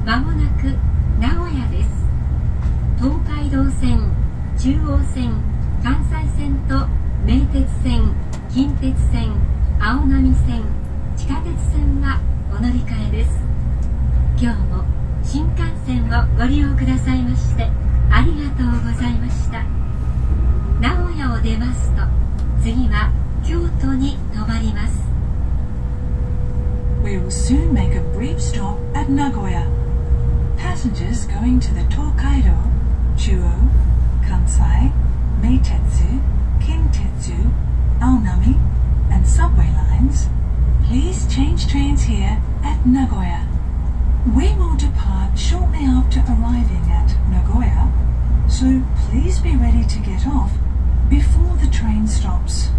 まもなく名古屋です。東海道線、中央線、関西線と名鉄線、近鉄線、青波線、地下鉄線はお乗り換えです。今日も新幹線をご利用くださいましてありがとうございました。名古屋を出ますと次は京都に停まります。 We will soon make a brief stop at Nagoya. Passengers going to the Tokaido, Chuo, Kansai, Meitetsu, Kintetsu, Aonami, and subway lines, please change trains here at Nagoya. We will depart shortly after arriving at Nagoya, so please be ready to get off before the train stops.